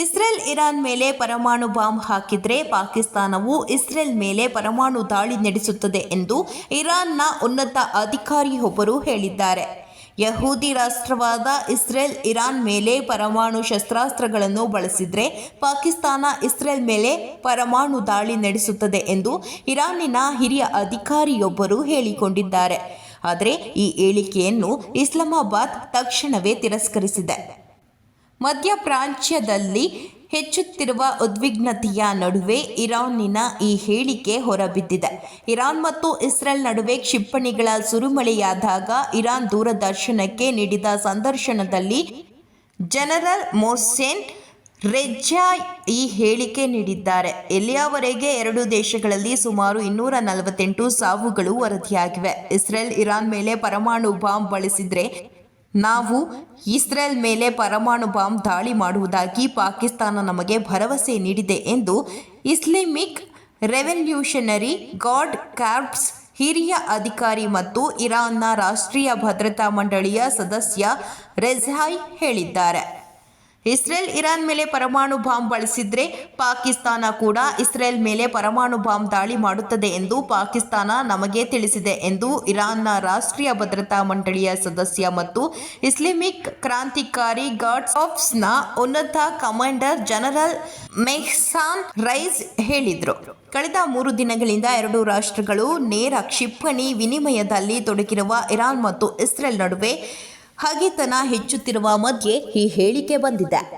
Israel Iran ಮೇಲೆ ಪರಮಾಣು bomb ಹಾಕಿದ್ರೆ ಪಾಕಿಸ್ತಾನವು ಇಸ್ರೇಲ್ ಮೇಲೆ ಪರಮಾಣು ದಾಳಿ ನಡೆಸುತ್ತದೆ ಎಂದು ಇರಾನ್ನ ಉನ್ನತ ಅಧಿಕಾರಿಯೊಬ್ಬರು ಹೇಳಿದ್ದಾರೆ. ಯಹೂದಿ ರಾಷ್ಟ್ರವಾದ ಇಸ್ರೇಲ್ ಇರಾನ್ ಮೇಲೆ ಪರಮಾಣು ಶಸ್ತ್ರಾಸ್ತ್ರಗಳನ್ನು ಬಳಸಿದ್ರೆ ಪಾಕಿಸ್ತಾನ ಇಸ್ರೇಲ್ ಮೇಲೆ ಪರಮಾಣು ದಾಳಿ ನಡೆಸುತ್ತದೆ ಎಂದು ಇರಾನಿನ ಹಿರಿಯ ಅಧಿಕಾರಿಯೊಬ್ಬರು ಹೇಳಿಕೊಂಡಿದ್ದಾರೆ. ಆದರೆ ಈ ಹೇಳಿಕೆಯನ್ನು ಇಸ್ಲಾಮಾಬಾದ್ ತಕ್ಷಣವೇ ತಿರಸ್ಕರಿಸಿದೆ. ಮಧ್ಯಪ್ರಾಚ್ಯದಲ್ಲಿ ಹೆಚ್ಚುತ್ತಿರುವ ಉದ್ವಿಗ್ನತೆಯ ನಡುವೆ ಇರಾನಿನ ಈ ಹೇಳಿಕೆ ಹೊರಬಿದ್ದಿದೆ. ಇರಾನ್ ಮತ್ತು ಇಸ್ರೇಲ್ ನಡುವೆ ಕ್ಷಿಪಣಿಗಳ ಸುರಿಮಳೆಯಾದಾಗ ಇರಾನ್ ದೂರದರ್ಶನಕ್ಕೆ ನೀಡಿದ ಸಂದರ್ಶನದಲ್ಲಿ ಜನರಲ್ ಮೊಹ್ಸೆನ್ ರೆಜಾಯಿ ಈ ಹೇಳಿಕೆ ನೀಡಿದ್ದಾರೆ. ಇಲ್ಲಿಯವರೆಗೆ ಎರಡು ದೇಶಗಳಲ್ಲಿ ಸುಮಾರು 248 ಸಾವುಗಳು ವರದಿಯಾಗಿವೆ. ಇಸ್ರೇಲ್ ಇರಾನ್ ಮೇಲೆ ಪರಮಾಣು ಬಾಂಬ್ ಬಳಸಿದ್ರೆ ನಾವು ಇಸ್ರೇಲ್ ಮೇಲೆ ಪರಮಾಣು ಬಾಂಬ್ ದಾಳಿ ಮಾಡುವುದಾಗಿ ಪಾಕಿಸ್ತಾನ ನಮಗೆ ಭರವಸೆ ನೀಡಿದೆ ಎಂದು ಇಸ್ಲಾಮಿಕ್ ರೆವಲ್ಯೂಷನರಿ ಗಾರ್ಡ್ ಕಾರ್ಪ್ಸ್ ಹಿರಿಯ ಅಧಿಕಾರಿ ಮತ್ತು ಇರಾನ್ನ ರಾಷ್ಟ್ರೀಯ ಭದ್ರತಾ ಮಂಡಳಿಯ ಸದಸ್ಯ ರೆಜಾಯಿ ಹೇಳಿದ್ದಾರೆ. ಇಸ್ರೇಲ್ ಇರಾನ್ ಮೇಲೆ ಪರಮಾಣು ಬಾಂಬ್ ಬಳಸಿದ್ರೆ ಪಾಕಿಸ್ತಾನ ಕೂಡ ಇಸ್ರೇಲ್ ಮೇಲೆ ಪರಮಾಣು ಬಾಂಬ್ ದಾಳಿ ಮಾಡುತ್ತದೆ ಎಂದು ಪಾಕಿಸ್ತಾನ ನಮಗೆ ತಿಳಿಸಿದೆ ಎಂದು ಇರಾನ್ನ ರಾಷ್ಟ್ರೀಯ ಭದ್ರತಾ ಮಂಡಳಿಯ ಸದಸ್ಯ ಮತ್ತು ಇಸ್ಲಾಮಿಕ್ ಕ್ರಾಂತಿಕಾರಿ ಗಾರ್ಡ್ಸ್ ಕಾರ್ಪ್ಸ್ನ ಉನ್ನತ ಕಮಾಂಡರ್ ಜನರಲ್ ಮೆಹ್ಸಾನ್ ರೈಸ್ ಹೇಳಿದರು. ಕಳೆದ 3 ದಿನಗಳಿಂದ ಎರಡು ರಾಷ್ಟ್ರಗಳು ನೇರ ಕ್ಷಿಪಣಿ ವಿನಿಮಯದಲ್ಲಿ ತೊಡಗಿರುವ ಇರಾನ್ ಮತ್ತು ಇಸ್ರೇಲ್ ನಡುವೆ ಹಗೆತನ ಹೆಚ್ಚುತ್ತಿರುವ ಮಧ್ಯೆ ಈ ಹೇಳಿಕೆ ಬಂದಿದೆ.